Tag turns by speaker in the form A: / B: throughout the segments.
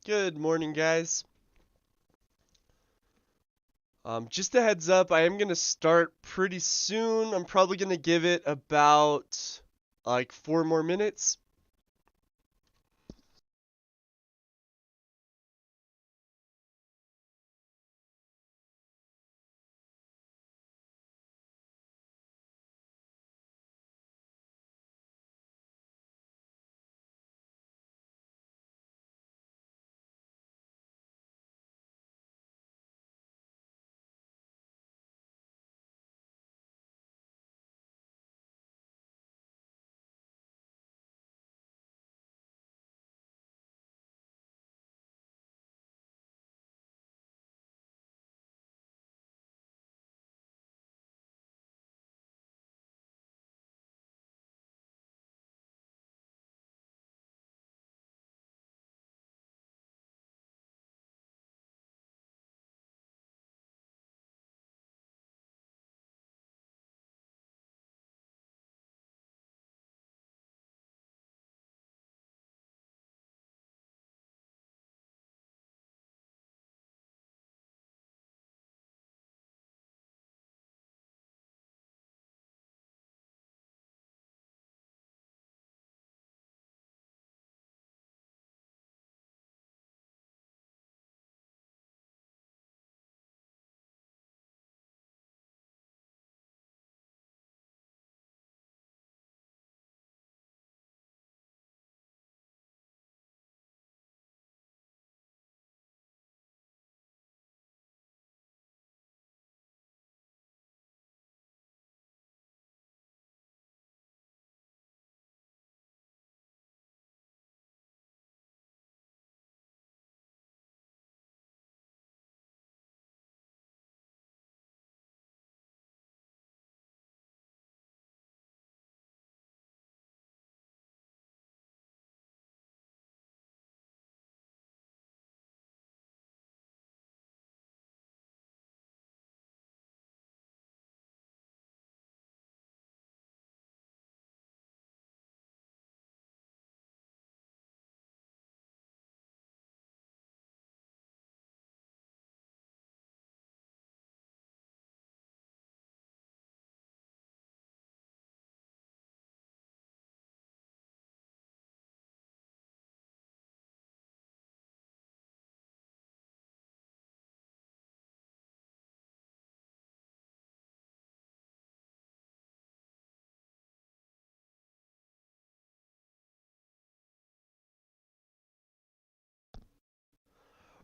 A: Good morning, guys. Just a heads up, I am going to start pretty soon. I'm probably going to give it about like 4 more minutes.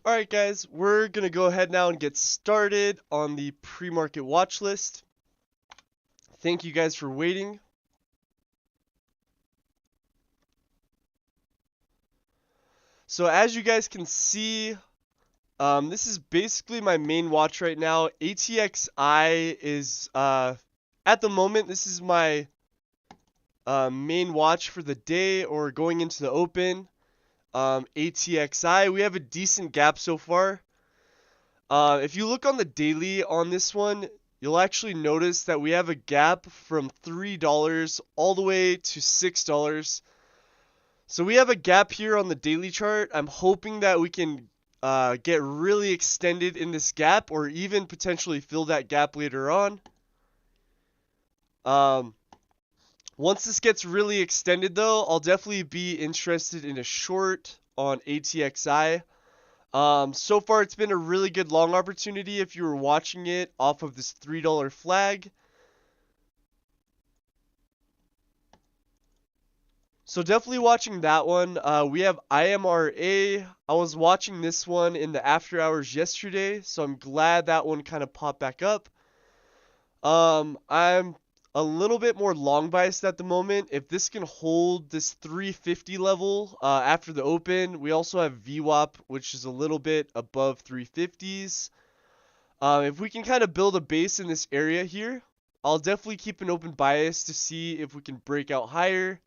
A: Alright, guys, we're going to go ahead now and get started on the pre-market watch list. Thank you guys for waiting. So as you guys can see, this is basically my main watch right now. ATXI is, at the moment, this is my main watch for the day or going into the open. ATXI, we have a decent gap so far. If you look on the daily on this one, you'll actually notice that we have a gap from $3 all the way to $6. So we have a gap here on the daily chart. I'm hoping that we can get really extended in this gap or even potentially fill that gap later on. Once this gets really extended though, I'll definitely be interested in a short on ATXI. So far it's been a really good long opportunity if you were watching it off of this $3 flag. So definitely watching that one. We have IMRA. I was watching this one in the after hours yesterday, so I'm glad that one kind of popped back up. I'm a little bit more long biased at the moment. If this can hold this 350 level after the open, we also have VWAP, which is a little bit above 350s. If we can kind of build a base in this area here, I'll definitely keep an open bias to see if we can break out higher.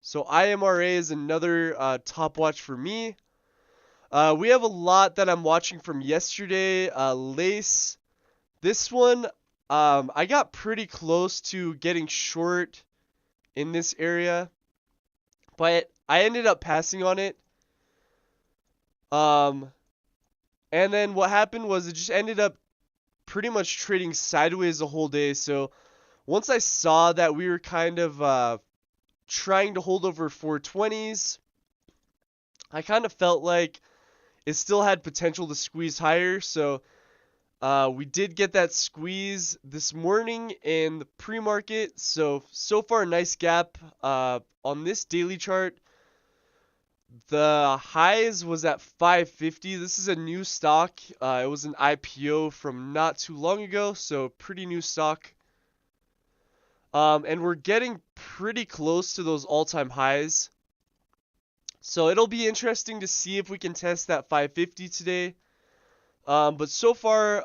A: So IMRA is another top watch for me. We have a lot that I'm watching from yesterday. Lace. This one, I got pretty close to getting short in this area, but I ended up passing on it. Um, and then what happened was it just ended up pretty much trading sideways the whole day. So once I saw that we were kind of trying to hold over 420s, I kind of felt like it still had potential to squeeze higher. So we did get that squeeze this morning in the pre-market. So far, a nice gap on this daily chart. The highs was at 550. This is a new stock. It was an IPO from not too long ago, so pretty new stock. And we're getting pretty close to those all-time highs. So it'll be interesting to see if we can test that 550 today. But so far,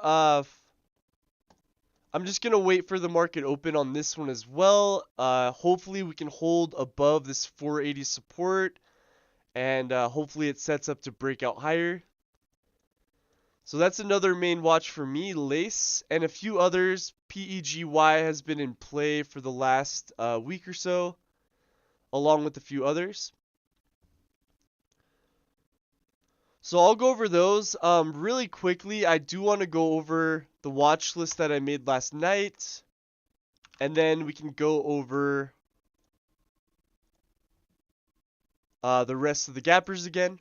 A: I'm just going to wait for the market open on this one as well. Hopefully we can hold above this 480 support. And hopefully it sets up to break out higher. So that's another main watch for me, Lace, and a few others. PEGY has been in play for the last week or so, along with a few others. So I'll go over those really quickly. I do want to go over the watch list that I made last night, and then we can go over the rest of the gappers again.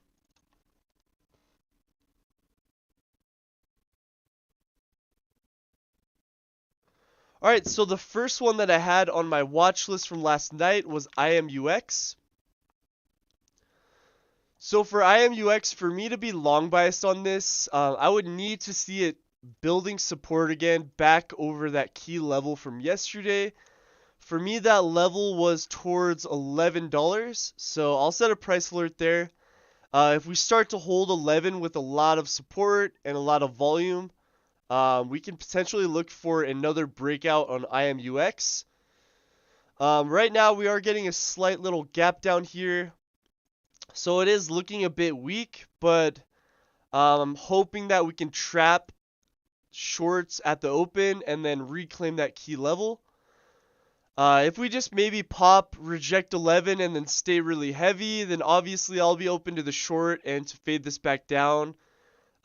A: Alright, so the first one that I had on my watch list from last night was IMUX. So for IMUX, for me to be long biased on this, I would need to see it building support again back over that key level from yesterday. For me, that level was towards $11, so I'll set a price alert there. If we start to hold 11 with a lot of support and a lot of volume, we can potentially look for another breakout on IMUX. Right now, we are getting a slight little gap down here. So it is looking a bit weak, but I'm hoping that we can trap shorts at the open and then reclaim that key level. If we just maybe pop, reject 11, and then stay really heavy, then obviously I'll be open to the short and to fade this back down.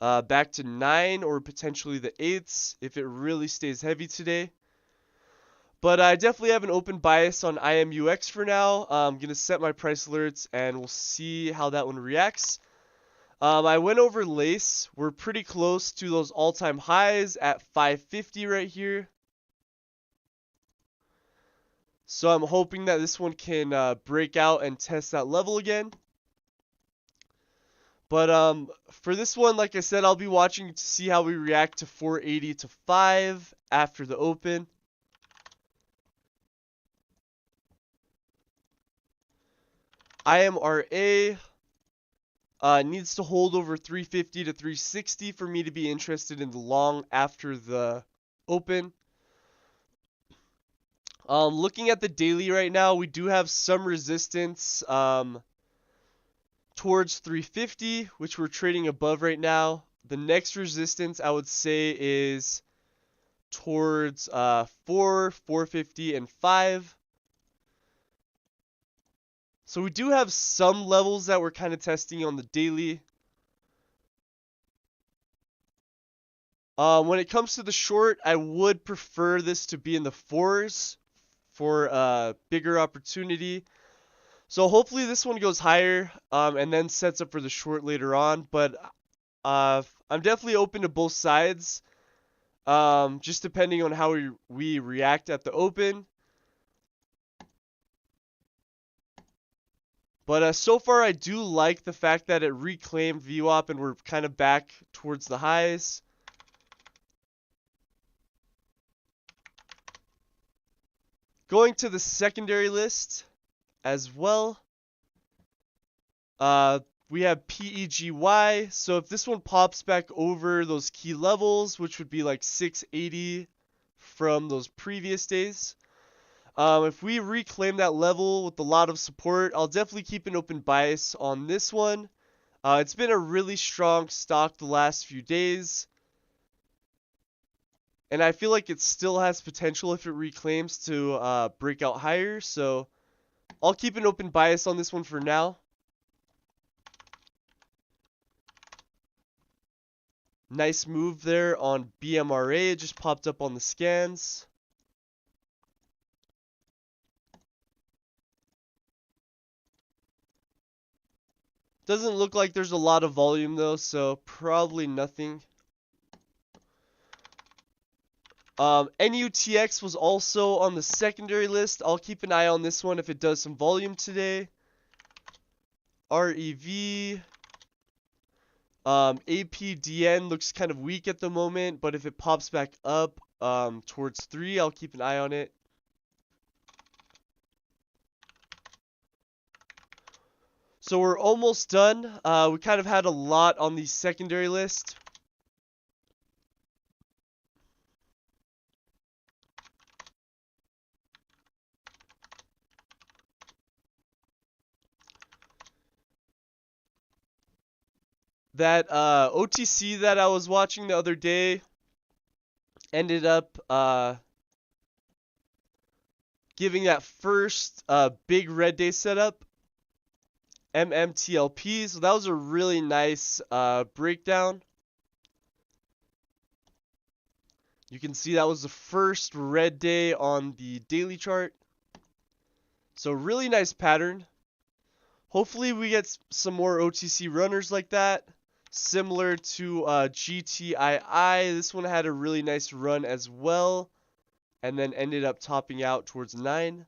A: Back to 9 or potentially the 8s if it really stays heavy today. But I definitely have an open bias on IMUX for now. I'm going to set my price alerts and we'll see how that one reacts. I went over Lace. We're pretty close to those all-time highs at 550 right here. So I'm hoping that this one can break out and test that level again. But for this one, like I said, I'll be watching to see how we react to 480 to 5 after the open. IMRA needs to hold over 350 to 360 for me to be interested in the long after the open. Looking at the daily right now, we do have some resistance towards 350, which we're trading above right now. The next resistance I would say is towards 450, and 5. So we do have some levels that we're kind of testing on the daily. When it comes to the short, I would prefer this to be in the 4s for a bigger opportunity. So hopefully this one goes higher and then sets up for the short later on. But I'm definitely open to both sides, just depending on how we react at the open. But so far, I do like the fact that it reclaimed VWAP and we're kind of back towards the highs. Going to the secondary list as well. We have PEGY. So if this one pops back over those key levels, which would be like 680 from those previous days. If we reclaim that level with a lot of support, I'll definitely keep an open bias on this one. It's been a really strong stock the last few days. And I feel like it still has potential if it reclaims to break out higher. So I'll keep an open bias on this one for now. Nice move there on BMRA. It just popped up on the scans. Doesn't look like there's a lot of volume though, so probably nothing. NUTX was also on the secondary list. I'll keep an eye on this one if it does some volume today. REV. APDN looks kind of weak at the moment, but if it pops back up towards 3, I'll keep an eye on it. So we're almost done. We kind of had a lot on the secondary list. That OTC that I was watching the other day ended up giving that first big red day setup, MMTLP. So that was a really nice breakdown. You can see that was the first red day on the daily chart. So really nice pattern. Hopefully we get some more OTC runners like that. Similar to GTII, this one had a really nice run as well, and then ended up topping out towards 9.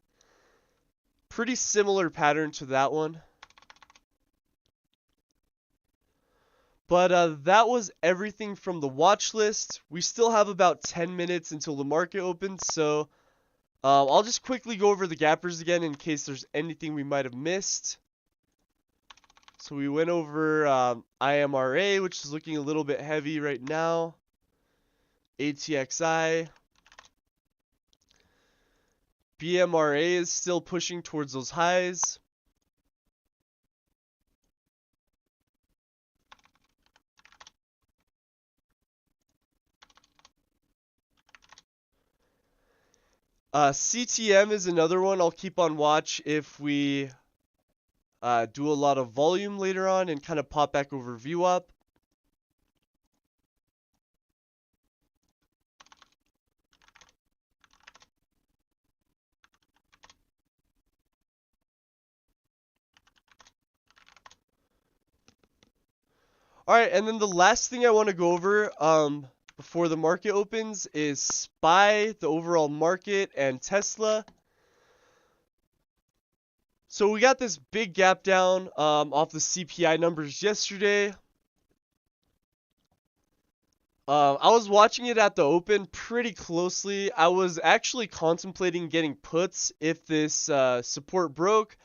A: Pretty similar pattern to that one. But that was everything from the watch list. We still have about 10 minutes until the market opens, so I'll just quickly go over the gappers again in case there's anything we might have missed. So we went over IMRA, which is looking a little bit heavy right now. ATXI. BMRA is still pushing towards those highs. CTM is another one I'll keep on watch if we do a lot of volume later on and kind of pop back over VWAP. Alright, and then the last thing I want to go over before the market opens is SPY, the overall market, and Tesla. So we got this big gap down off the CPI numbers yesterday. I was watching it at the open pretty closely. I was actually contemplating getting puts if this support broke.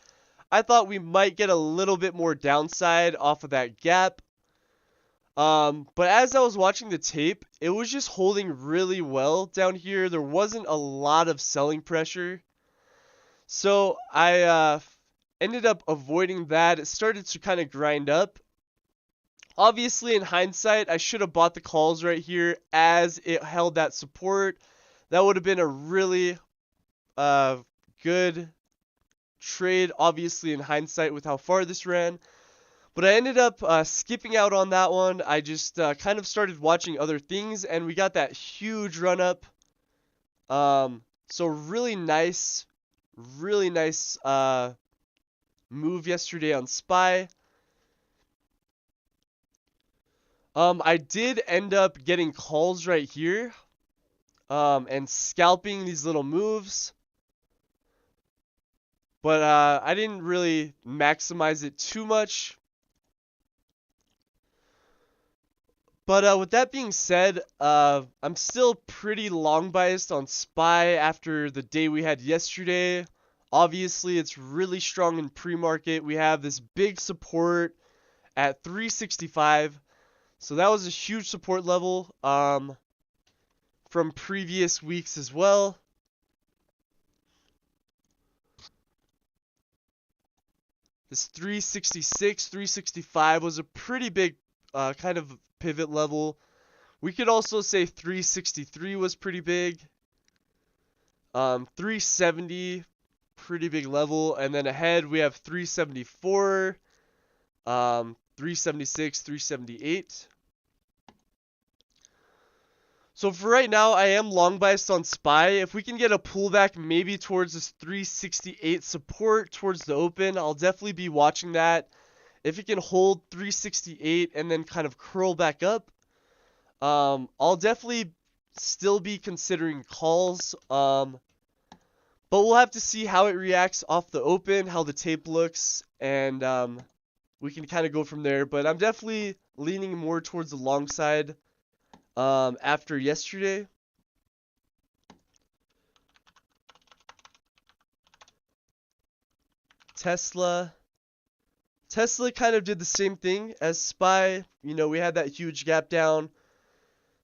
A: I thought we might get a little bit more downside off of that gap. But as I was watching the tape, it was just holding really well down here. There wasn't a lot of selling pressure. So I ended up avoiding that. It started to kind of grind up. Obviously, in hindsight, I should have bought the calls right here as it held that support. That would have been a really good trade, obviously, in hindsight with how far this ran. But I ended up skipping out on that one. I just kind of started watching other things, and we got that huge run up. So really nice move yesterday on SPY. I did end up getting calls right here and scalping these little moves. But I didn't really maximize it too much. But with that being said, I'm still pretty long biased on SPY after the day we had yesterday. Obviously, it's really strong in pre-market. We have this big support at 365. So that was a huge support level from previous weeks as well. This 366, 365 was a pretty big kind of pivot level. We could also say 363 was pretty big. 370 pretty big level. And then ahead we have 374, 376, 378. So for right now, I am long biased on SPY. If we can get a pullback maybe towards this 368 support towards the open, I'll definitely be watching that. If it can hold 368 and then kind of curl back up, I'll definitely still be considering calls. But we'll have to see how it reacts off the open, how the tape looks, and we can kind of go from there. But I'm definitely leaning more towards the long side after yesterday. Tesla kind of did the same thing as SPY. You know, we had that huge gap down.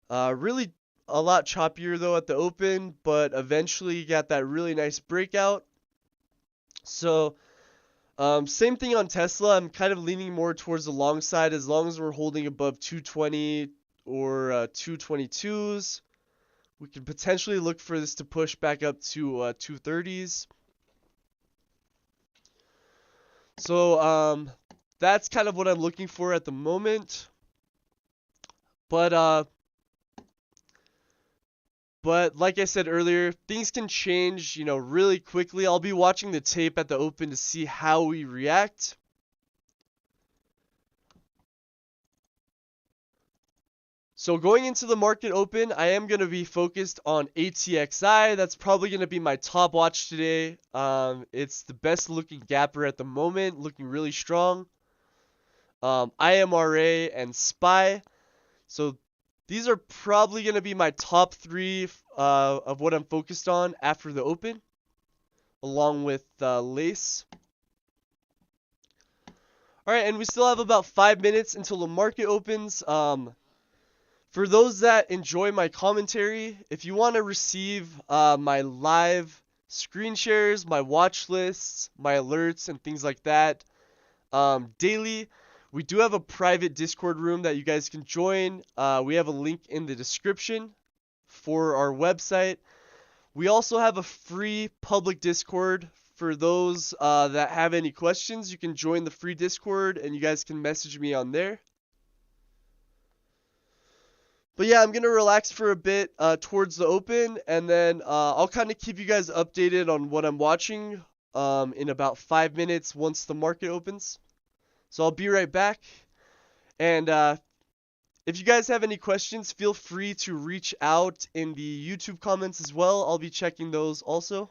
A: Really a lot choppier though at the open, but eventually got that really nice breakout. So same thing on Tesla. I'm kind of leaning more towards the long side as long as we're holding above 220 or 222s. We could potentially look for this to push back up to 230s. So that's kind of what I'm looking for at the moment. But like I said earlier, things can change, you know, really quickly. I'll be watching the tape at the open to see how we react. So going into the market open, I am going to be focused on ATXI. That's probably going to be my top watch today. It's the best looking gapper at the moment, looking really strong. IMRA and SPY. So these are probably going to be my top three of what I'm focused on after the open, along with Lace. All right, and we still have about 5 minutes until the market opens. For those that enjoy my commentary, if you want to receive my live screen shares, my watch lists, my alerts, and things like that daily, we do have a private Discord room that you guys can join. We have a link in the description for our website. We also have a free public Discord for those that have any questions. You can join the free Discord and you guys can message me on there. But yeah, I'm going to relax for a bit towards the open, and then I'll kind of keep you guys updated on what I'm watching in about 5 minutes once the market opens. So I'll be right back. And if you guys have any questions, feel free to reach out in the YouTube comments as well. I'll be checking those also.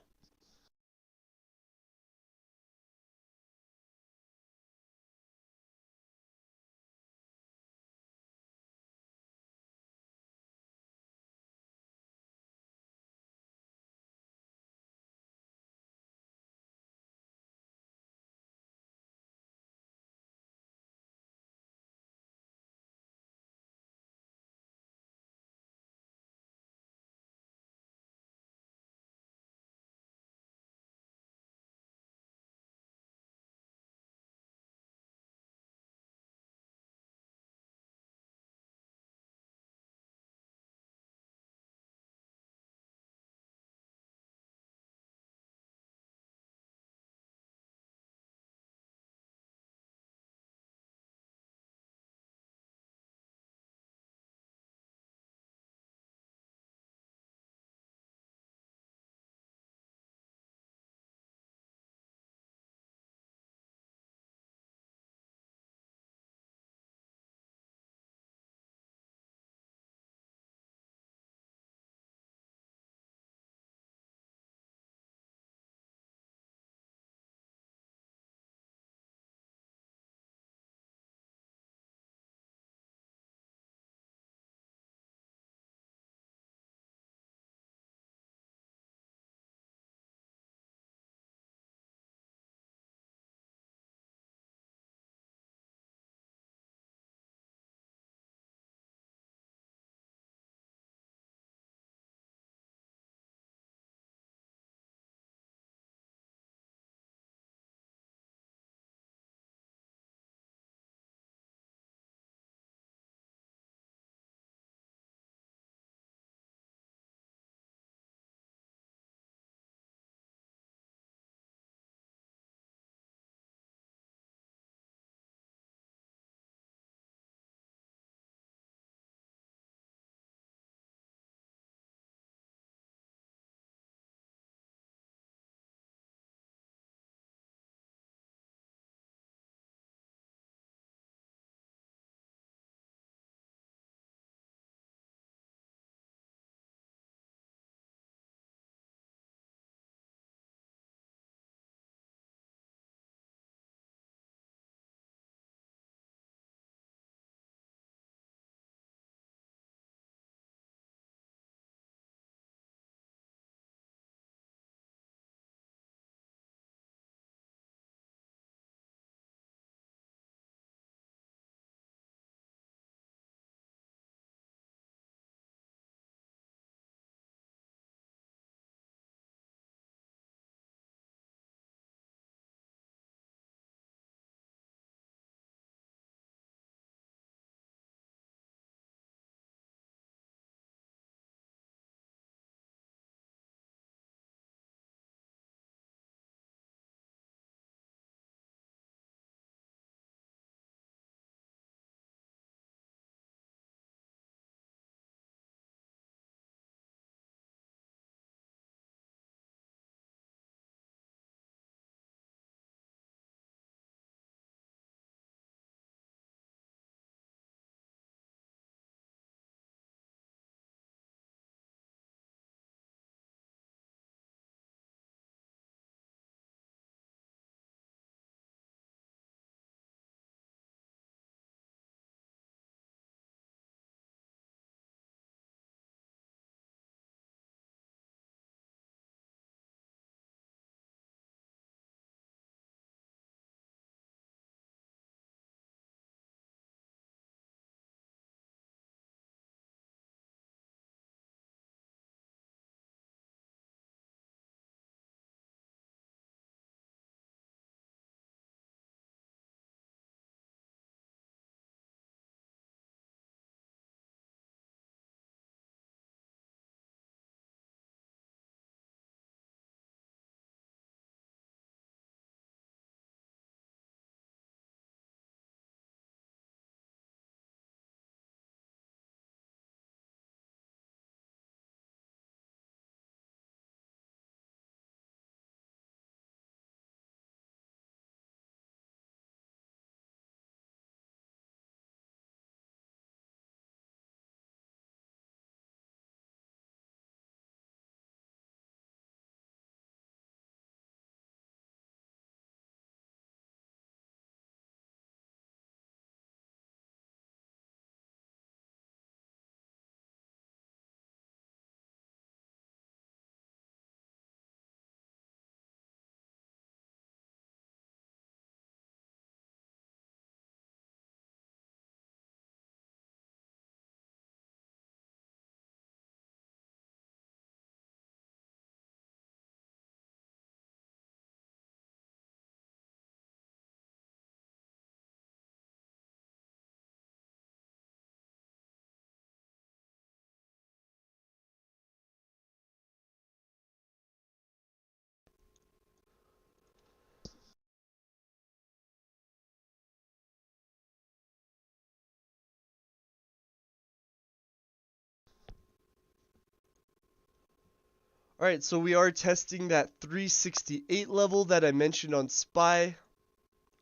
A: Alright, so we are testing that 368 level that I mentioned on SPY.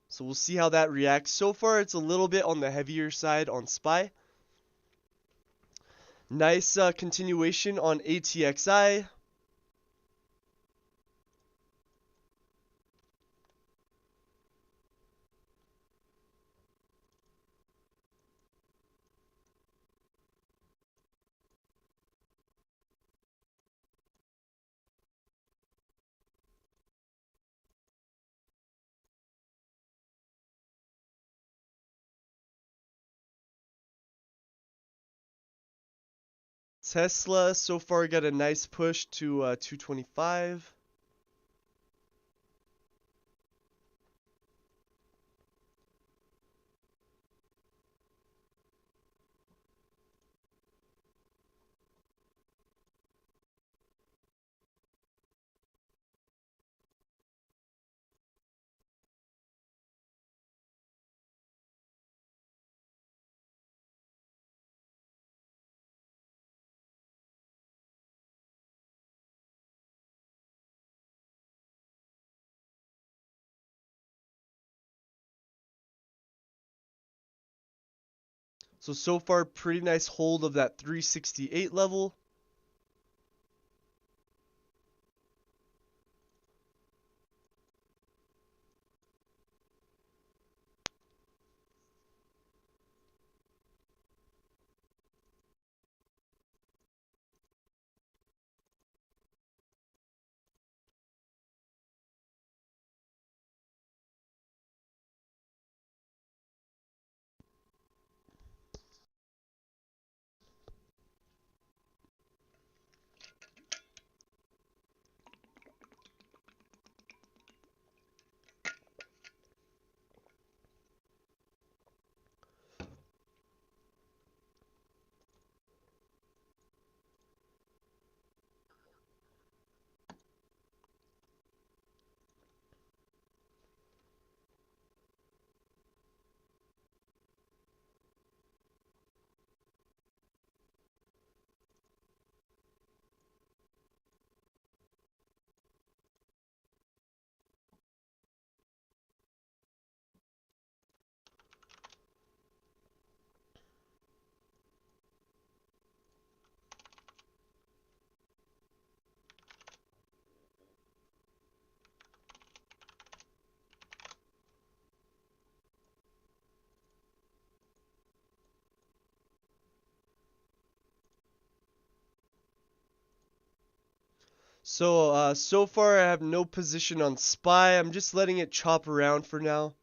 A: So we'll see how that reacts. So far, it's a little bit on the heavier side on SPY. Nice continuation on ATXI. Tesla so far got a nice push to 225. So far, pretty nice hold of that 368 level. So far I have no position on SPY. I'm just letting it chop around for now.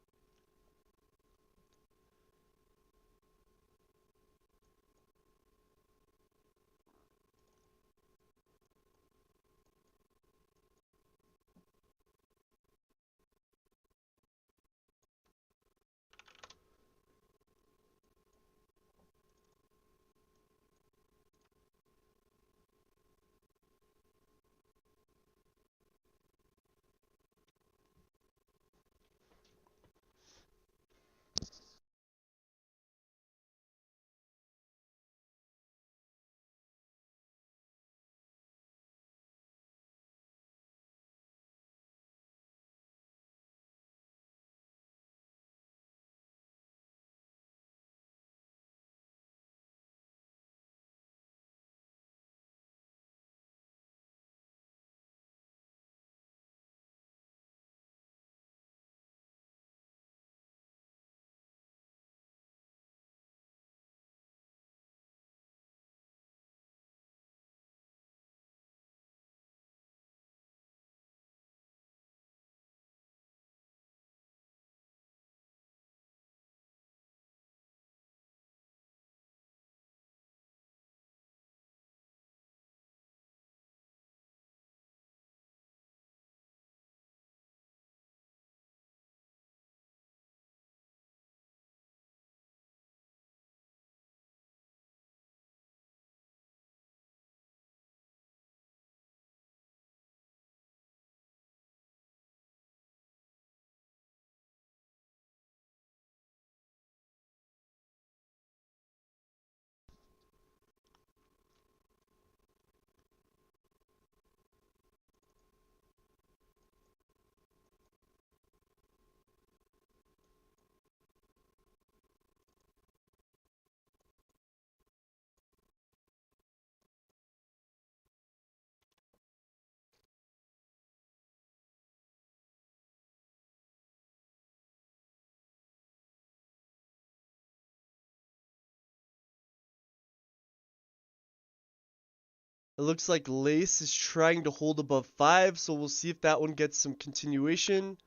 A: It looks like Lace is trying to hold above 5, so we'll see if that one gets some continuation.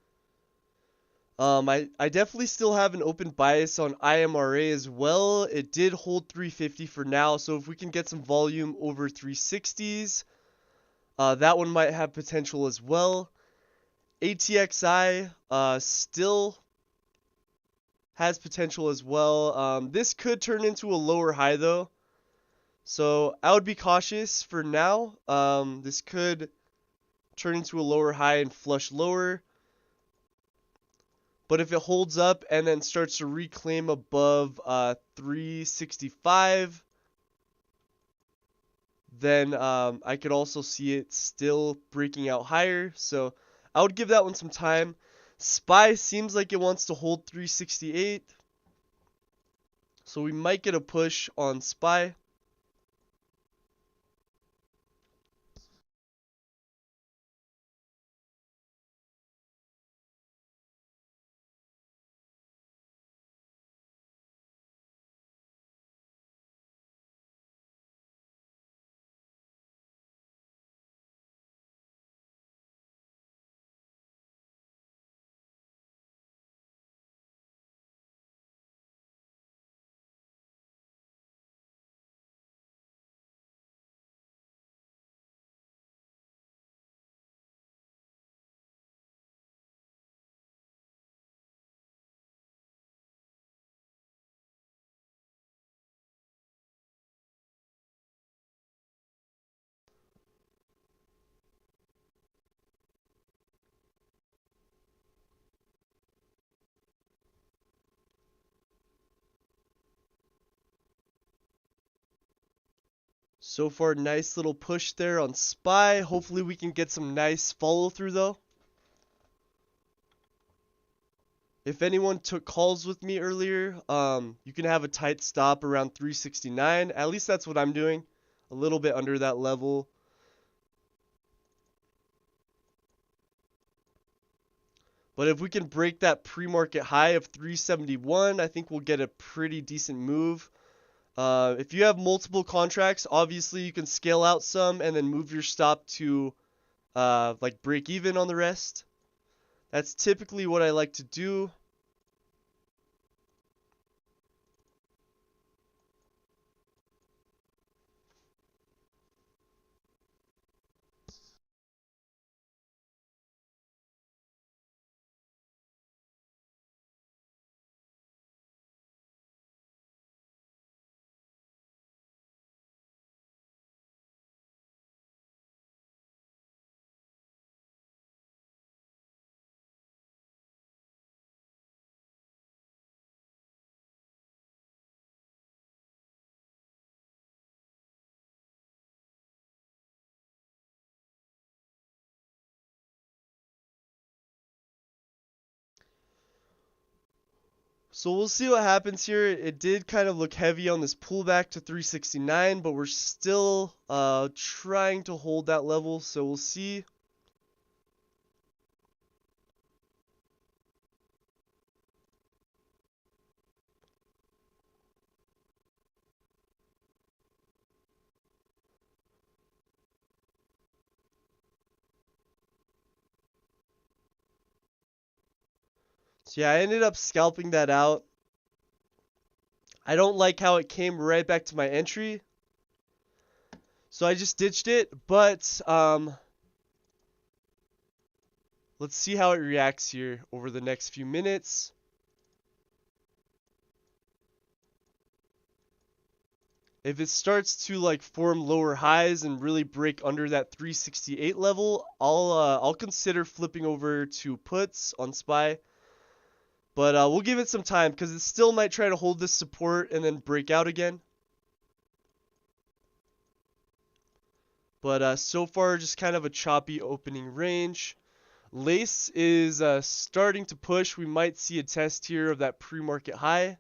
A: I definitely still have an open bias on IMRA as well. It did hold 350 for now, so if we can get some volume over 360s, that one might have potential as well. ATXI still has potential as well. This could turn into a lower high though, so I would be cautious for now. This could turn into a lower high and flush lower. But if it holds up and then starts to reclaim above 365, then I could also see it still breaking out higher. So I would give that one some time. SPY seems like it wants to hold 368. So we might get a push on SPY. So far, nice little push there on SPY. Hopefully we can get some nice follow through though. If anyone took calls with me earlier, you can have a tight stop around 369. At least that's what I'm doing. A little bit under that level. But if we can break that pre-market high of 371, I think we'll get a pretty decent move. If you have multiple contracts, obviously you can scale out some and then move your stop to like break even on the rest. That's typically what I like to do. So we'll see what happens here. It did kind of look heavy on this pullback to 369, but we're still trying to hold that level, so we'll see. So yeah, I ended up scalping that out. I don't like how it came right back to my entry, so I just ditched it, but let's see how it reacts here over the next few minutes. If it starts to like form lower highs and really break under that 368 level, I'll consider flipping over to puts on SPY. But we'll give it some time because it still might try to hold this support and then break out again. But so far, just kind of a choppy opening range. Lace is starting to push. We might see a test here of that pre-market high.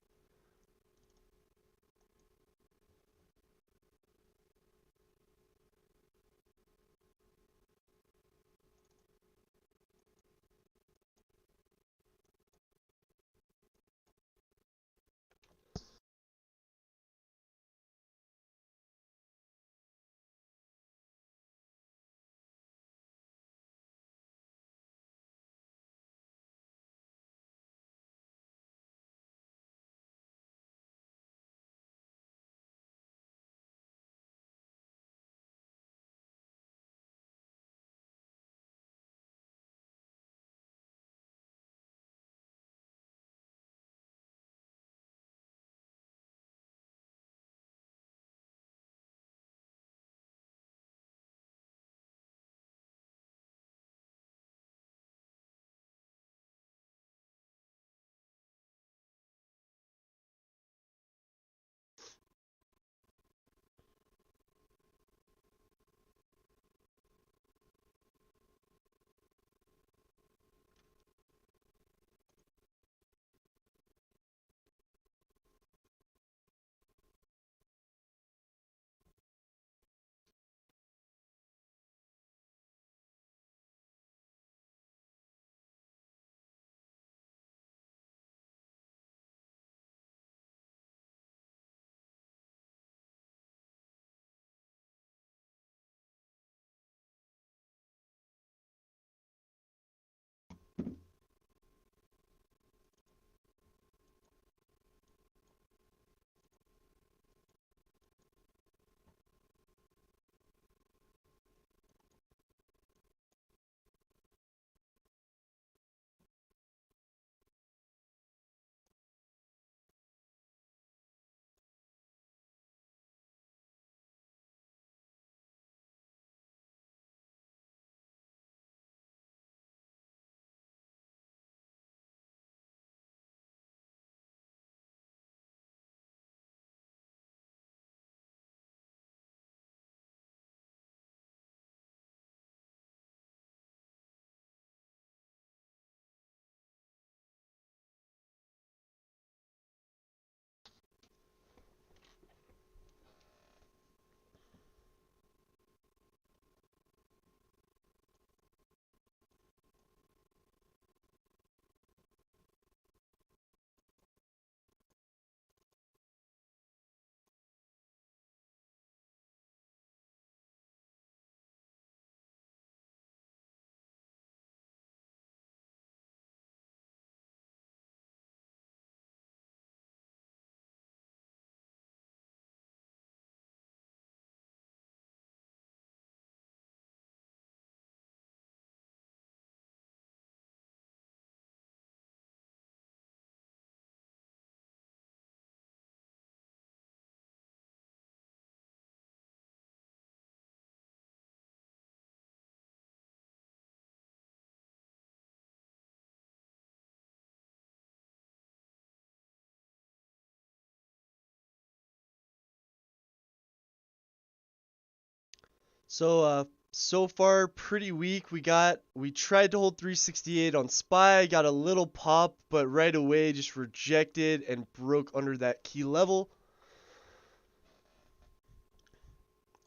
A: So far pretty weak. We tried to hold 368 on SPY, got a little pop, but right away just rejected and broke under that key level.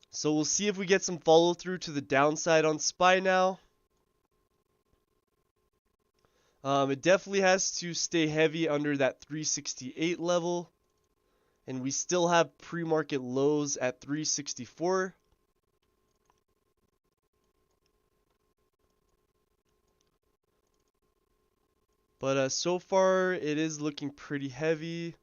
A: So we'll see if we get some follow through to the downside on SPY now. It definitely has to stay heavy under that 368 level. And we still have pre-market lows at 364. But so far, it is looking pretty heavy.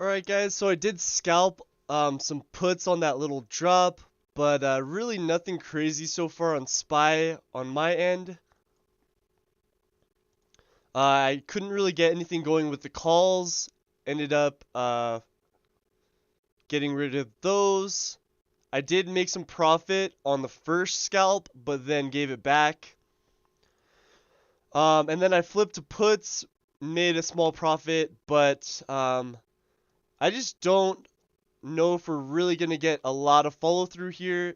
A: Alright guys, so I did scalp some puts on that little drop, but really nothing crazy so far on SPY on my end. I couldn't really get anything going with the calls, ended up getting rid of those. I did make some profit on the first scalp, but then gave it back. And then I flipped to puts, made a small profit, but I just don't know if we're really going to get a lot of follow through here.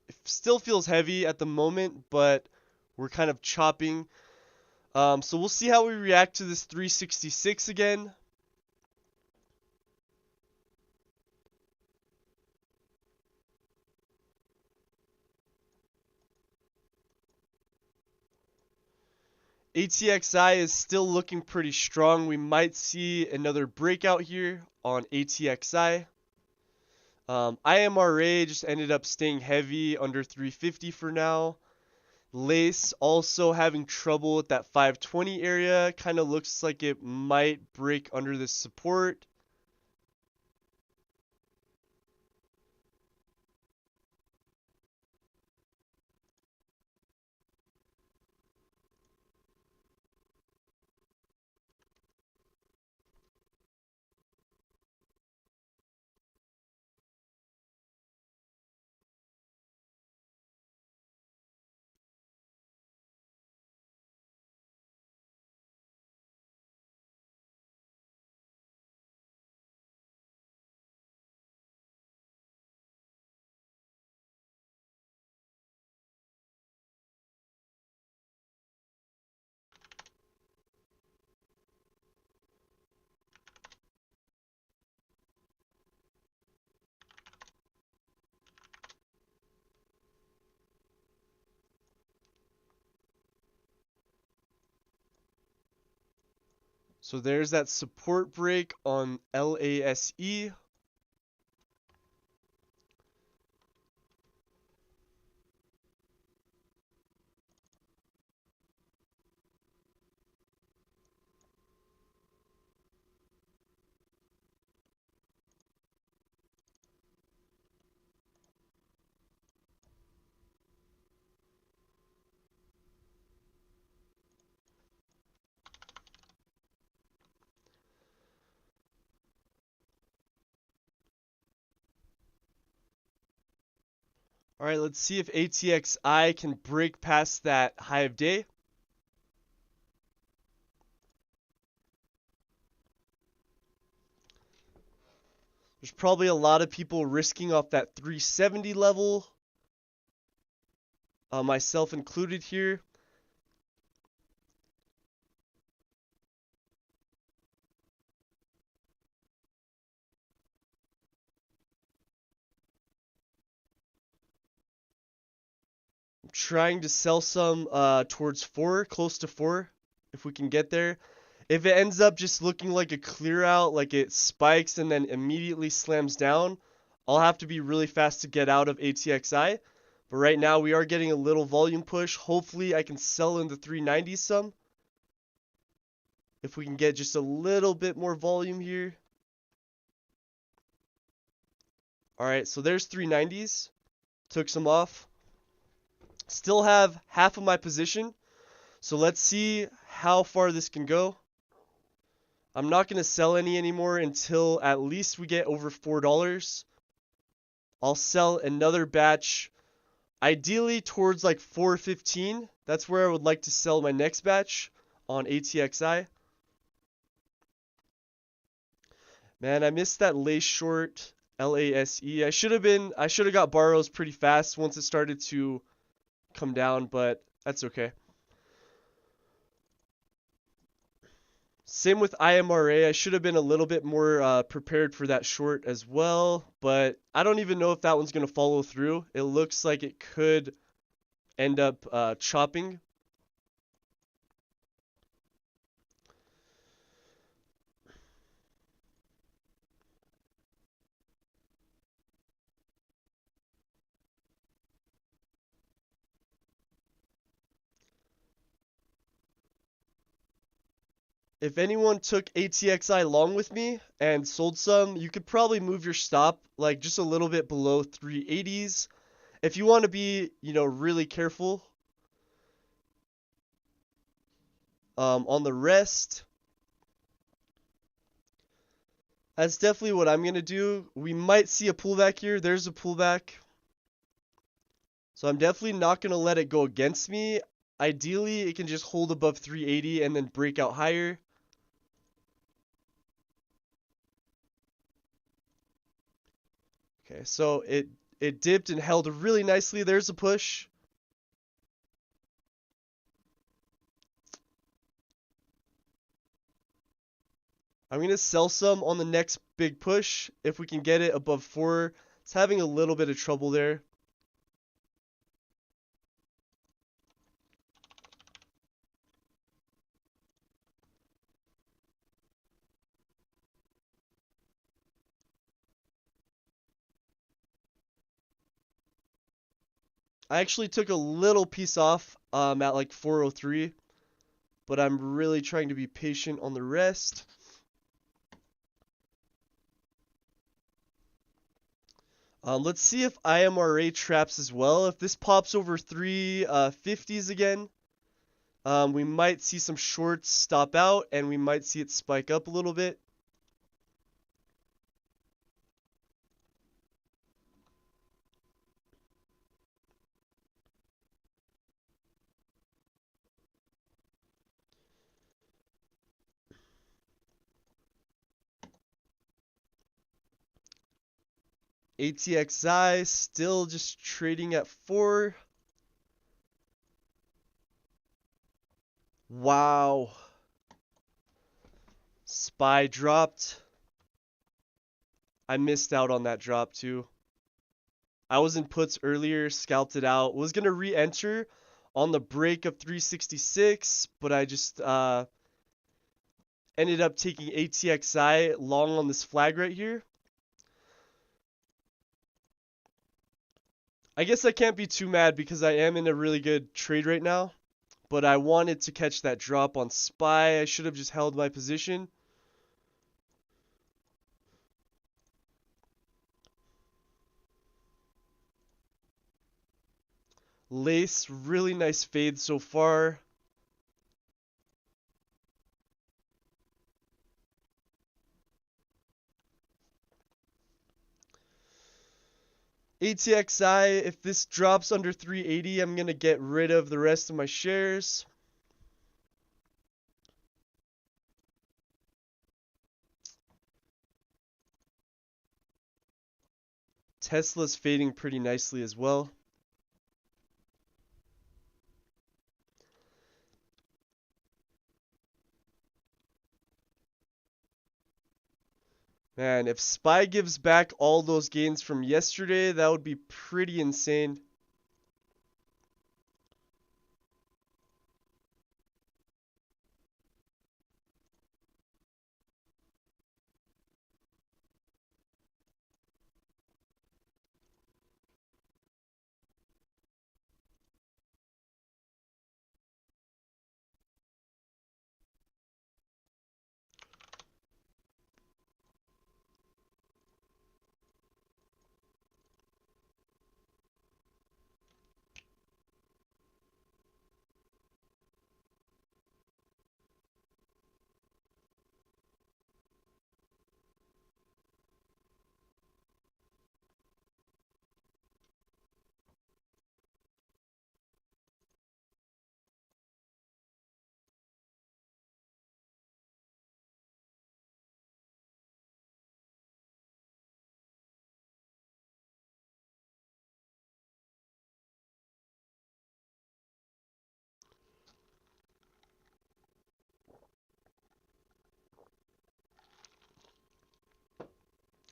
A: It still feels heavy at the moment, but we're kind of chopping. So we'll see how we react to this 366 again. ATXI is still looking pretty strong. We might see another breakout here on ATXI. IMRA just ended up staying heavy under 350 for now. Lace also having trouble with that 520 area. Kind of looks like it might break under this support. So there's that support break on LASE. All right, let's see if ATXI can break past that high of day. There's probably a lot of people risking off that 370 level, myself included here. I'm trying to sell some towards 4, close to 4, if we can get there. If it ends up just looking like a clear out, like it spikes and then immediately slams down, I'll have to be really fast to get out of ATXI. But right now we are getting a little volume push. Hopefully I can sell in the 390s some. If we can get just a little bit more volume here. Alright, so there's 390s. Took some off. Still have half of my position. So let's see how far this can go. I'm not going to sell any anymore until at least we get over $4. I'll sell another batch, ideally towards like 415. That's where I would like to sell my next batch on ATXI. Man, I missed that lace short LASE. I should have got borrows pretty fast once it started to come down, but that's okay. Same with IMRA. I should have been a little bit more prepared for that short as well, but I don't even know if that one's going to follow through. It looks like it could end up chopping. if anyone took ATXI long with me and sold some, you could probably move your stop like just a little bit below 380s. If you want to be, really careful on the rest, that's definitely what I'm going to do. We might see a pullback here. There's a pullback. So I'm definitely not going to let it go against me. Ideally, it can just hold above 380 and then break out higher. Okay, so it dipped and held really nicely. There's a push. I'm going to sell some on the next big push if we can get it above 4. It's having a little bit of trouble there. I actually took a little piece off at like 403, but I'm really trying to be patient on the rest. Let's see if IMRA traps as well. If this pops over 350s again, we might see some shorts stop out and we might see it spike up a little bit. ATXI still just trading at 4. Wow. SPY dropped. I missed out on that drop too. I was in puts earlier, scalped it out. Was going to re-enter on the break of 366, but I just ended up taking ATXI long on this flag right here. I guess I can't be too mad because I am in a really good trade right now, but I wanted to catch that drop on SPY. I should have just held my position. Lace, really nice fade so far. ATXI, if this drops under 380, I'm going to get rid of the rest of my shares. Tesla's fading pretty nicely as well. Man, if SPY gives back all those gains from yesterday, that would be pretty insane.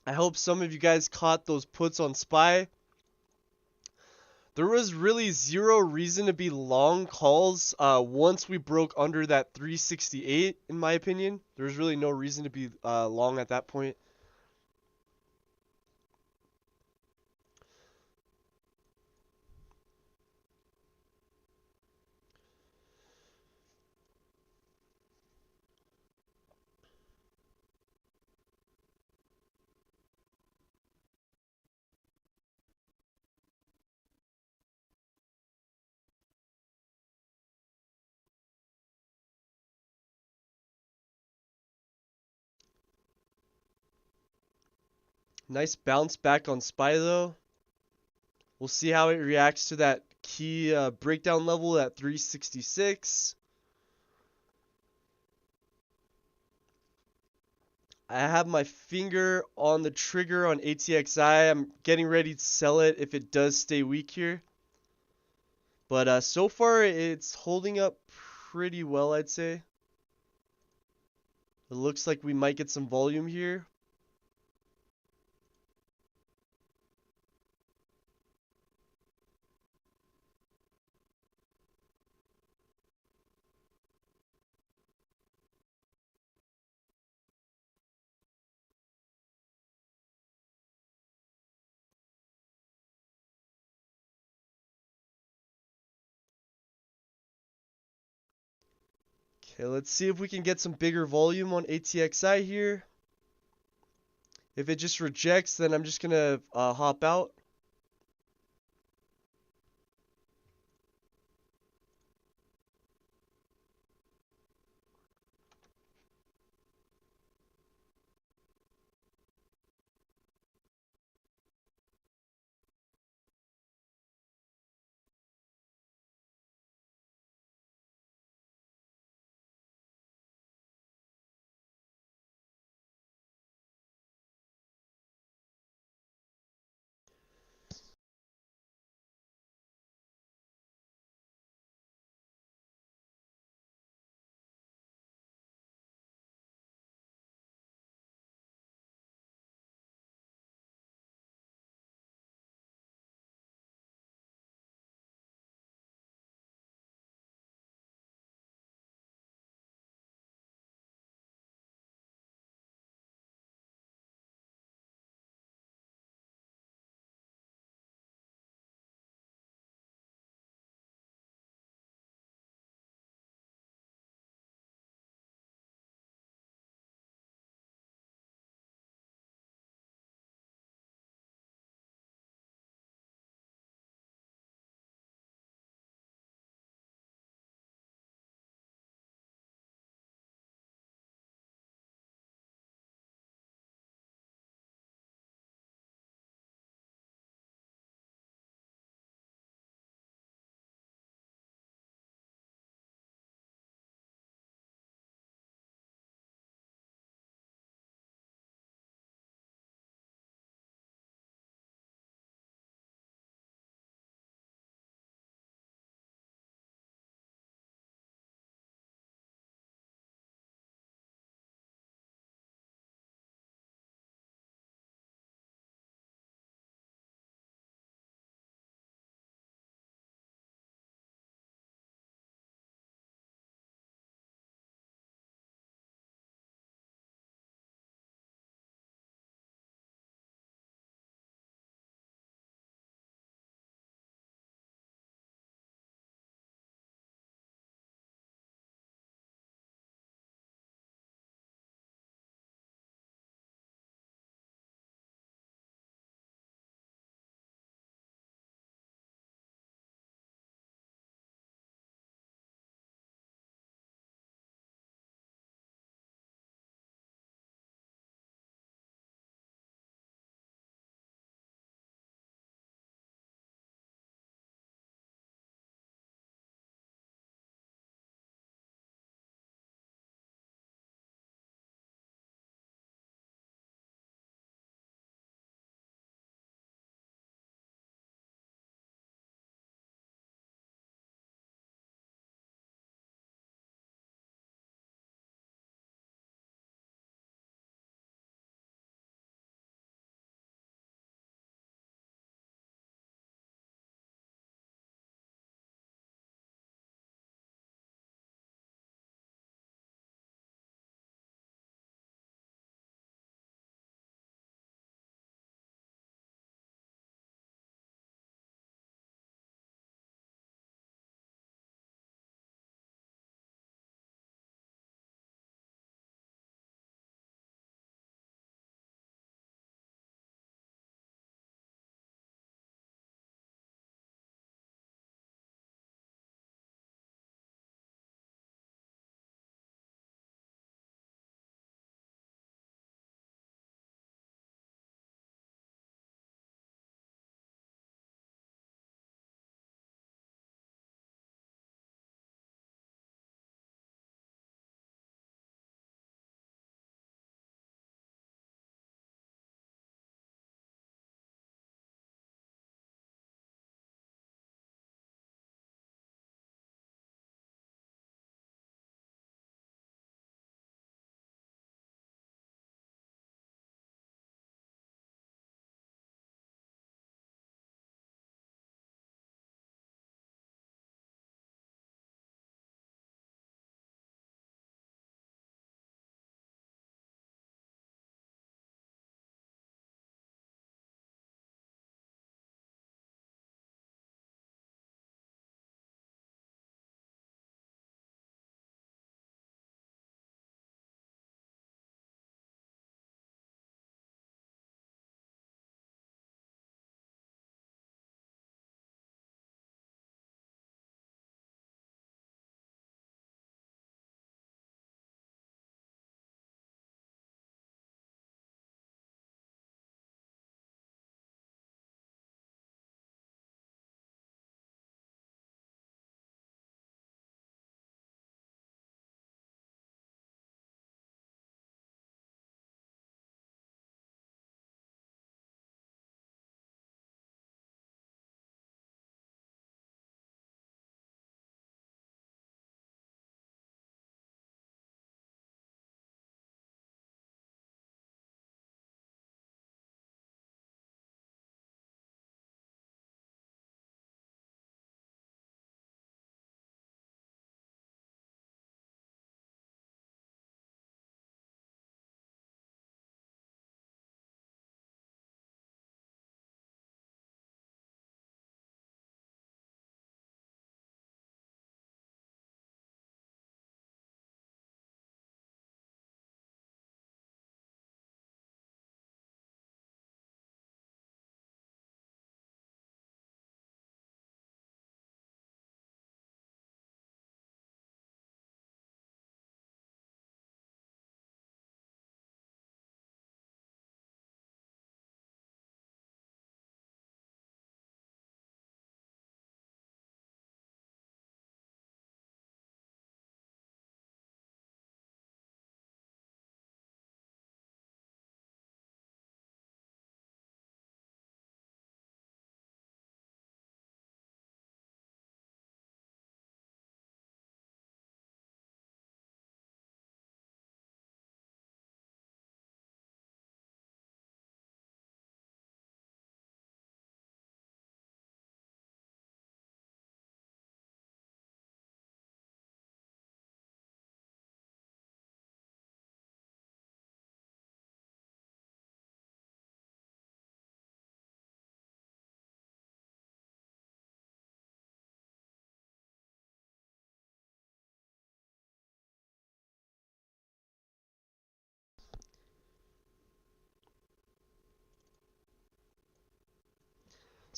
A: I hope some of you guys caught those puts on SPY. There was really zero reason to be long calls once we broke under that 368, in my opinion. There's really no reason to be long at that point. Nice bounce back on SPY though. We'll see how it reacts to that key breakdown level at 366. I have my finger on the trigger on ATXI. I'm getting ready to sell it if it does stay weak here. But so far it's holding up pretty well, I'd say. It looks like we might get some volume here. Okay, let's see if we can get some bigger volume on ATXI here. If it just rejects, then I'm just gonna hop out.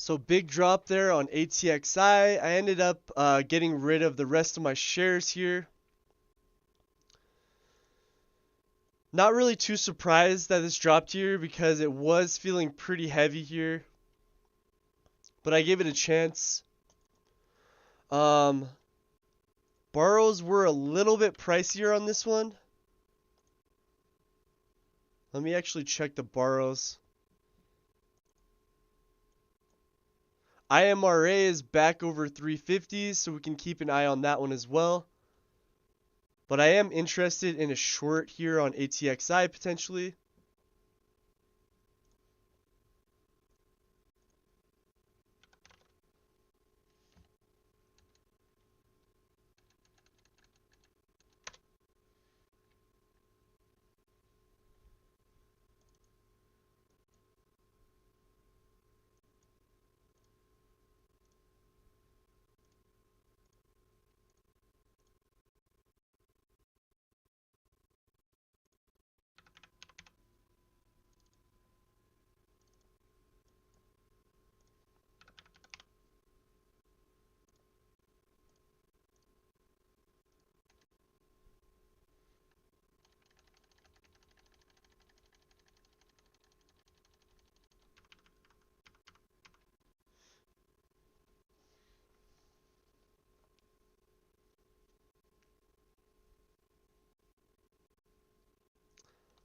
A: So big drop there on ATXI. I ended up getting rid of the rest of my shares here. Not really too surprised that this dropped here because it was feeling pretty heavy here. But I gave it a chance. Borrows were a little bit pricier on this one. Let me actually check the borrows. IMRA is back over 350, so we can keep an eye on that one as well. But I am interested in a short here on ATXI potentially.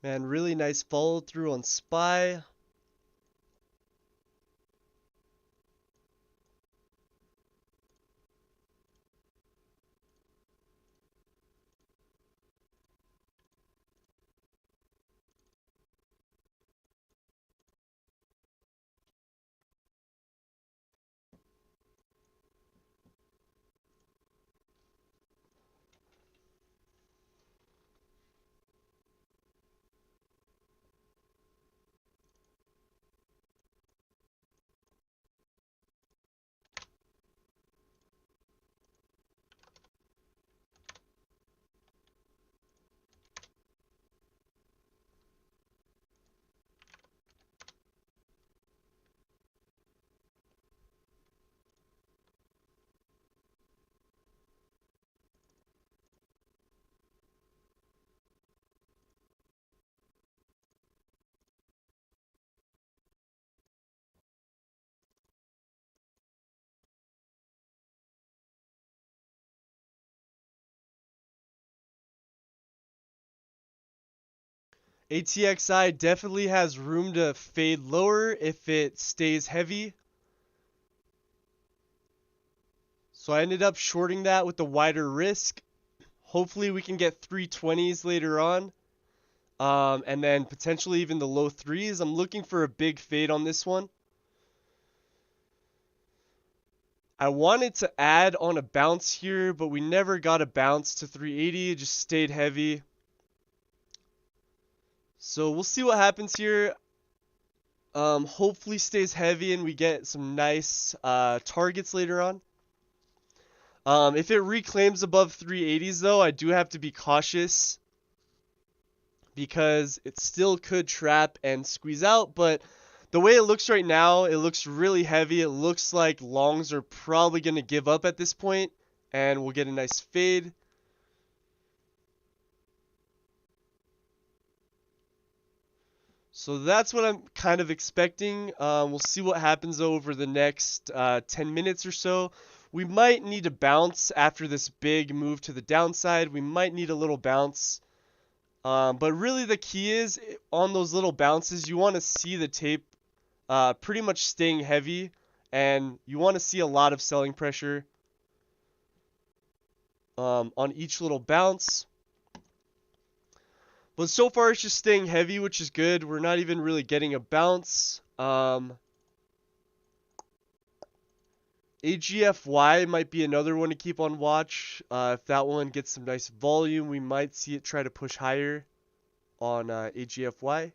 A: Man, really nice follow through on SPY. ATXI definitely has room to fade lower if it stays heavy. So I ended up shorting that with the wider risk. Hopefully we can get 320s later on. And then potentially even the low threes. I'm looking for a big fade on this one. I wanted to add on a bounce here, but we never got a bounce to 380. It just stayed heavy. So we'll see what happens here. Hopefully stays heavy and we get some nice targets later on. If it reclaims above 380s though, I do have to be cautious because it still could trap and squeeze out, but the way it looks right now, it looks really heavy. It looks like longs are probably going to give up at this point and we'll get a nice fade. So that's what I'm kind of expecting. We'll see what happens over the next 10 minutes or so. We might need to bounce after this big move to the downside. We might need a little bounce. But really the key is on those little bounces, you want to see the tape pretty much staying heavy. And you want to see a lot of selling pressure on each little bounce. But so far it's just staying heavy, which is good. We're not even really getting a bounce. AGFY might be another one to keep on watch. If that one gets some nice volume, we might see it try to push higher on AGFY.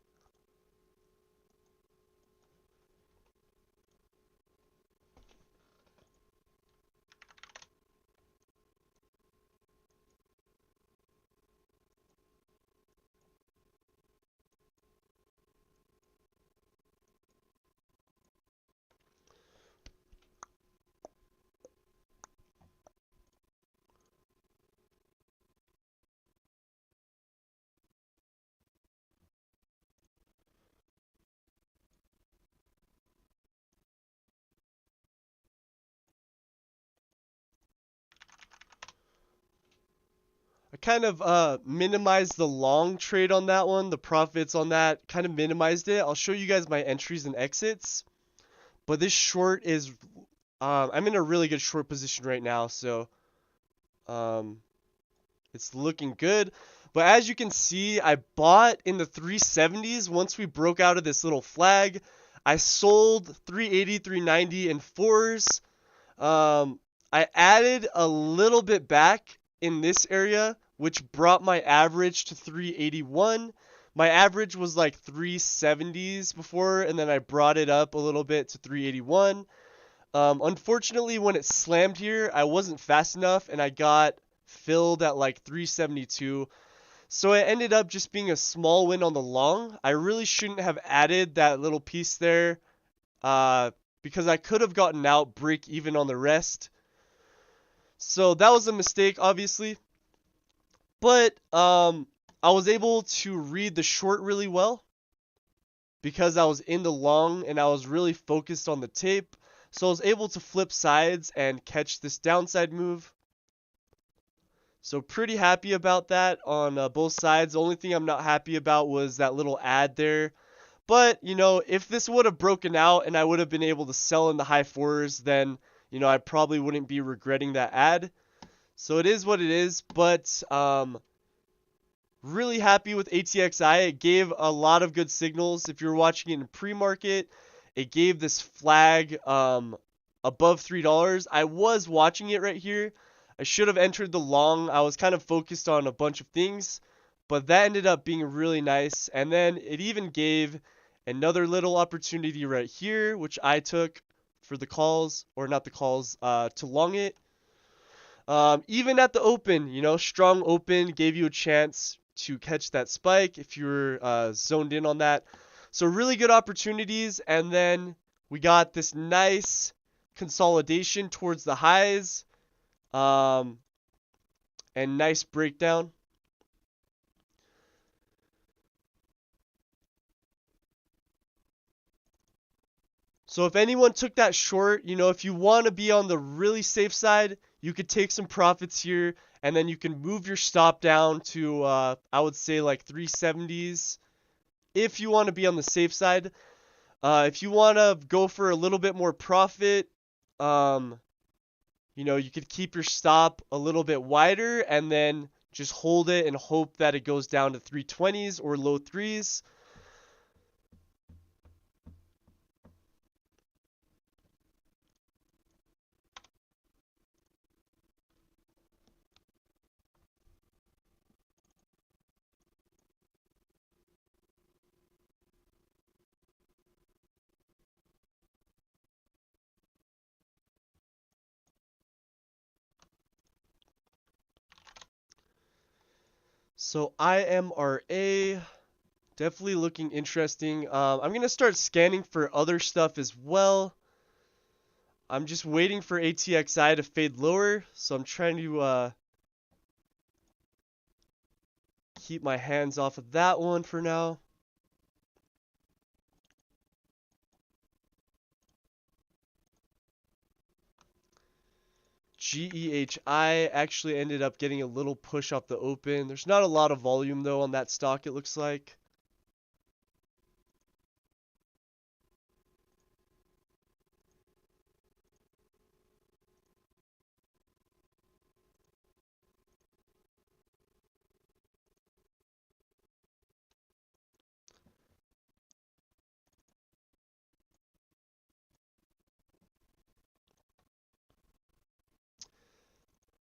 A: kind of minimized the long trade on that one. The profits on that kind of minimized it. I'll show you guys my entries and exits. But this short is I'm in a really good short position right now, so um, it's looking good. But as you can see, I bought in the 370s once we broke out of this little flag. I sold 380, 390 in fours. Um, I added a little bit back in this area, which brought my average to 381. My average was like 370s before, and then I brought it up a little bit to 381. Unfortunately, when it slammed here, I wasn't fast enough, and I got filled at like 372. So it ended up just being a small win on the long. I really shouldn't have added that little piece there, uh, because I could have gotten out break even on the rest. So that was a mistake, obviously. But I was able to read the short really well because I was in the long and I was really focused on the tape. So I was able to flip sides and catch this downside move. So pretty happy about that on both sides. The only thing I'm not happy about was that little ad there. But, you know, if this would have broken out and I would have been able to sell in the high fours, then, you know, I probably wouldn't be regretting that ad. So it is what it is, but really happy with ATXI. It gave a lot of good signals. If you're watching it in pre-market, it gave this flag above $3. I was watching it right here. I should have entered the long. I was kind of focused on a bunch of things, but that ended up being really nice. And then it even gave another little opportunity right here, which I took for the calls, or not the calls, to long it. Even at the open, you know, strong open gave you a chance to catch that spike if you're zoned in on that. So really good opportunities. And then we got this nice consolidation towards the highs, and nice breakdown. So if anyone took that short, you know, if you want to be on the really safe side, you could take some profits here, and then you can move your stop down to, I would say like 370s if you want to be on the safe side. If you want to go for a little bit more profit, you know, you could keep your stop a little bit wider and then just hold it and hope that it goes down to 320s or low threes. So IMRA, definitely looking interesting. I'm going to start scanning for other stuff as well. I'm just waiting for ATXI to fade lower, so I'm trying to keep my hands off of that one for now. GEHI actually ended up getting a little push off the open. There's not a lot of volume though on that stock, it looks like.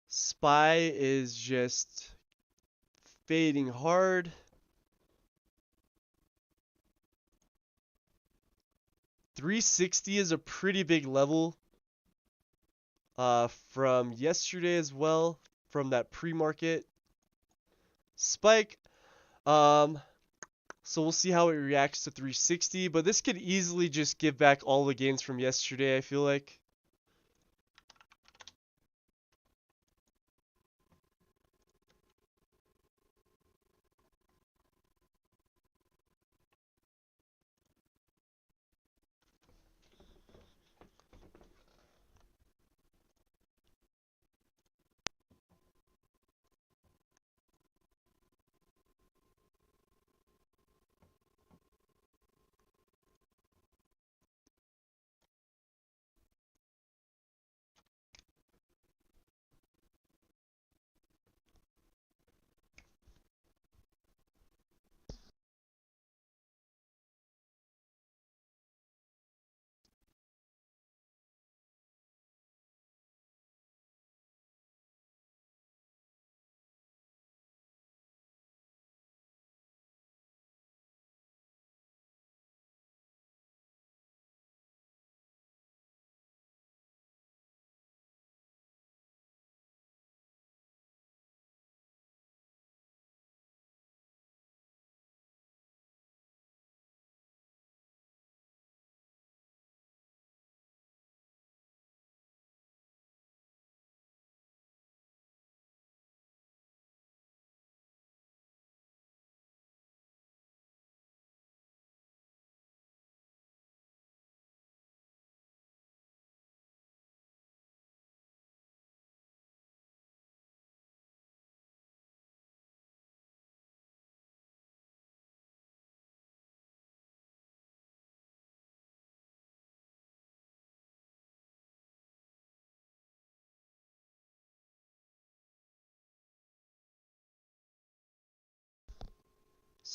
A: SPY is just fading hard. $360 is a pretty big level from yesterday as well, from that pre-market spike. So we'll see how it reacts to 360, but this could easily just give back all the gains from yesterday, I feel like.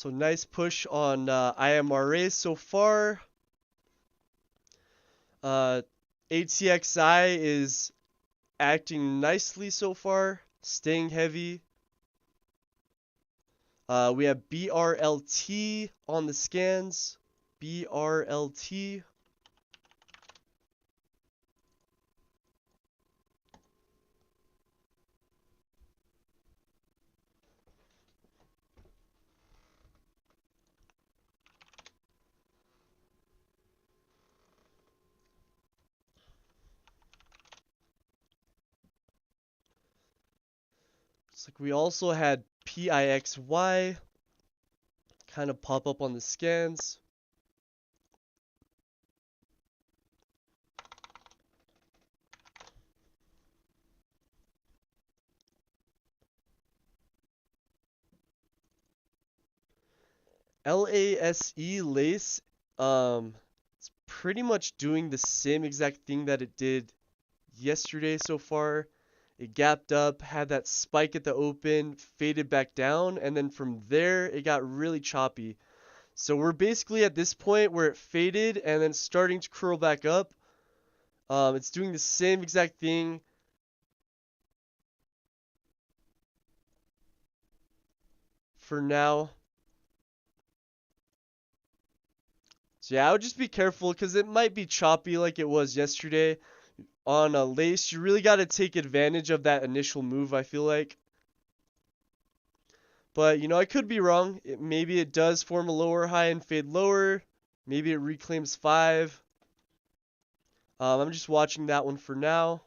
A: So nice push on IMRA so far. Uh, ATXI is acting nicely so far, staying heavy. We have BRLT on the scans. BRLT. Looks like we also had PIXY kind of pop up on the scans. LASE lace, it's pretty much doing the same exact thing that it did yesterday so far. It gapped up, had that spike at the open, faded back down, and then from there it got really choppy. So we're basically at this point where it faded and then starting to curl back up. It's doing the same exact thing. For now. So yeah, I would just be careful because it might be choppy like it was yesterday. On a lace, you really got to take advantage of that initial move, I feel like. But, you know, I could be wrong. Maybe it does form a lower high and fade lower. Maybe it reclaims 5. I'm just watching that one for now.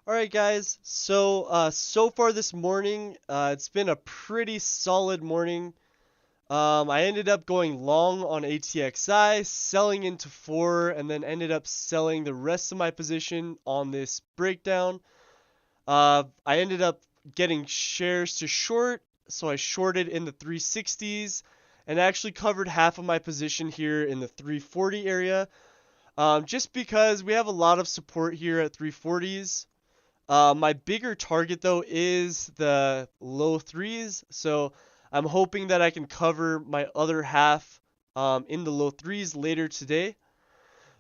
A: Alright guys, so far this morning, it's been a pretty solid morning. I ended up going long on ATXI, selling into 4, and then ended up selling the rest of my position on this breakdown. I ended up getting shares to short, so I shorted in the 360s, and actually covered half of my position here in the 340 area, just because we have a lot of support here at 340s. My bigger target though is the low threes, so I'm hoping that I can cover my other half in the low threes later today.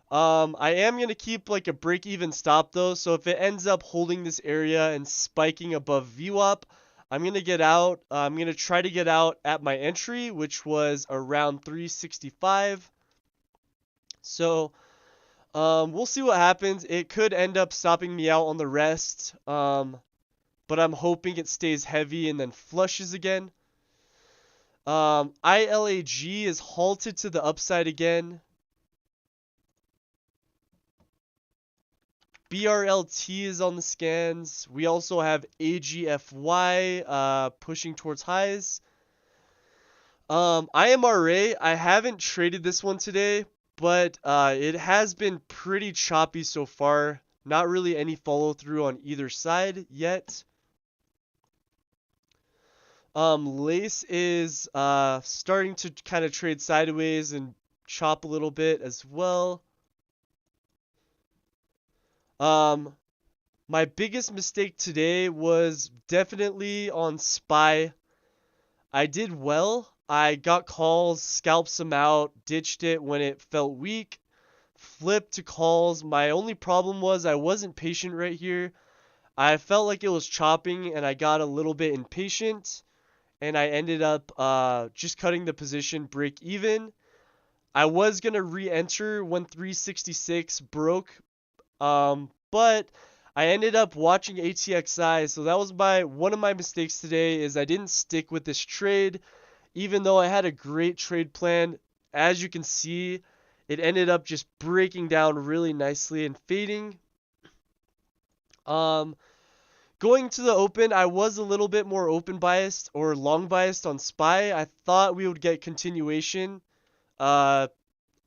A: I am gonna keep like a break-even stop though, so if it ends up holding this area and spiking above VWAP, I'm gonna get out. I'm gonna try to get out at my entry, which was around 365. So we'll see what happens. It could end up stopping me out on the rest, but I'm hoping it stays heavy and then flushes again. ILAG is halted to the upside again. BRLT is on the scans. We also have AGFY pushing towards highs. IMRA, I haven't traded this one today, but it has been pretty choppy so far. Not really any follow through on either side yet. Lace is starting to kind of trade sideways and chop a little bit as well. My biggest mistake today was definitely on SPY. I did well. I got calls, scalped some out, ditched it when it felt weak, flipped to calls. My only problem was I wasn't patient right here. I felt like it was chopping and I got a little bit impatient and I ended up just cutting the position break even. I was going to re-enter when 366 broke, but I ended up watching ATXI, so that was one of my mistakes today is I didn't stick with this trade, even though I had a great trade plan. As you can see, it ended up just breaking down really nicely and fading. Going to the open, I was a little bit more open biased or long biased on SPY. I thought we would get continuation a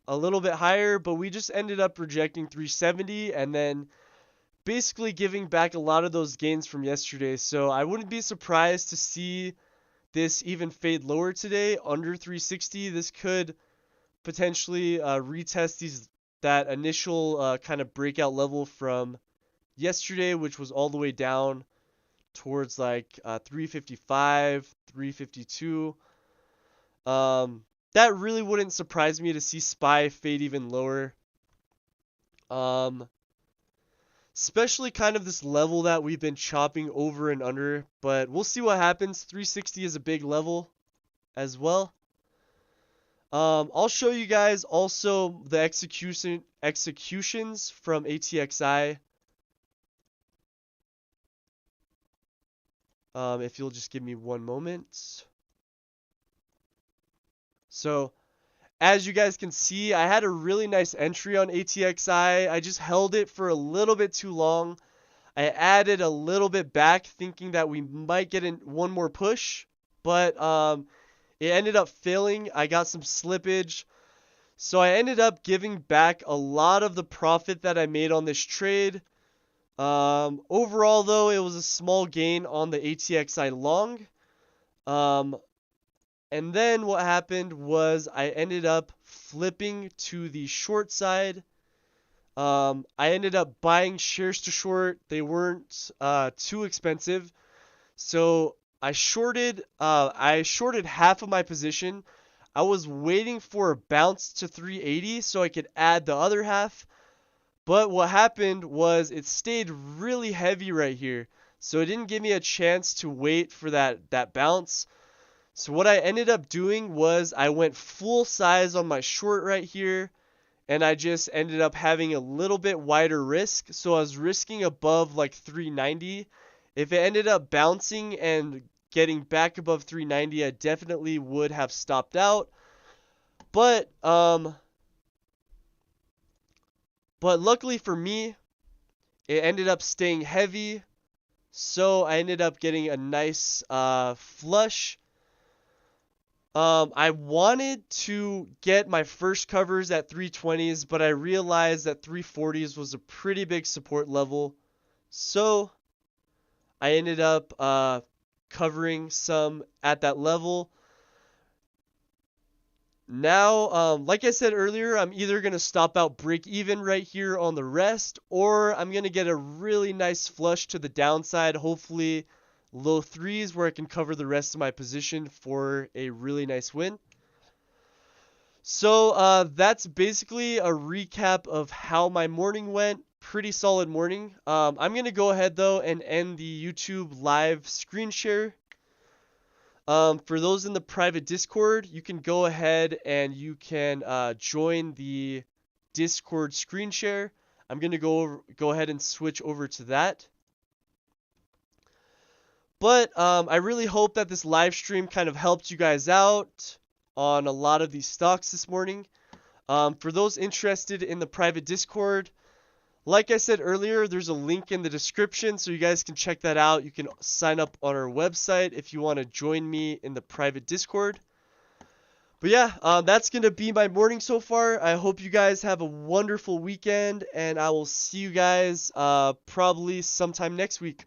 A: little bit higher, but we just ended up rejecting 370 and then basically giving back a lot of those gains from yesterday. So I wouldn't be surprised to see this even fade lower today under 360. This could potentially retest that initial kind of breakout level from yesterday, which was all the way down towards like 355, 352. That really wouldn't surprise me to see SPY fade even lower. Especially kind of this level that we've been chopping over and under, but we'll see what happens. 360 is a big level as well. I'll show you guys also the executions from ATXI. If you'll just give me one moment. So, as you guys can see, I had a really nice entry on ATXI. I just held it for a little bit too long. I added a little bit back thinking that we might get in one more push, but it ended up failing. I got some slippage. So I ended up giving back a lot of the profit that I made on this trade. Overall though, it was a small gain on the ATXI long. And then what happened was I ended up flipping to the short side. I ended up buying shares to short. They weren't too expensive. So I shorted half of my position. I was waiting for a bounce to 380 so I could add the other half. But what happened was it stayed really heavy right here. So it didn't give me a chance to wait for that bounce. So what I ended up doing was I went full size on my short right here, and I just ended up having a little bit wider risk. So I was risking above like 390. If it ended up bouncing and getting back above 390, I definitely would have stopped out. But luckily for me, it ended up staying heavy, so I ended up getting a nice flush. I wanted to get my first covers at 320s, but I realized that 340s was a pretty big support level. So I ended up covering some at that level. Now, like I said earlier, I'm either going to stop out break even right here on the rest, or I'm going to get a really nice flush to the downside, hopefully low threes where I can cover the rest of my position for a really nice win. So that's basically a recap of how my morning went. Pretty solid morning. I'm going to go ahead though and end the YouTube live screen share. For those in the private Discord, you can go ahead and you can join the Discord screen share. I'm going to go ahead and switch over to that. But I really hope that this live stream kind of helped you guys out on a lot of these stocks this morning. For those interested in the private Discord, like I said earlier, there's a link in the description so you guys can check that out. You can sign up on our website if you want to join me in the private Discord. But yeah, that's going to be my morning so far. I hope you guys have a wonderful weekend, and I will see you guys probably sometime next week.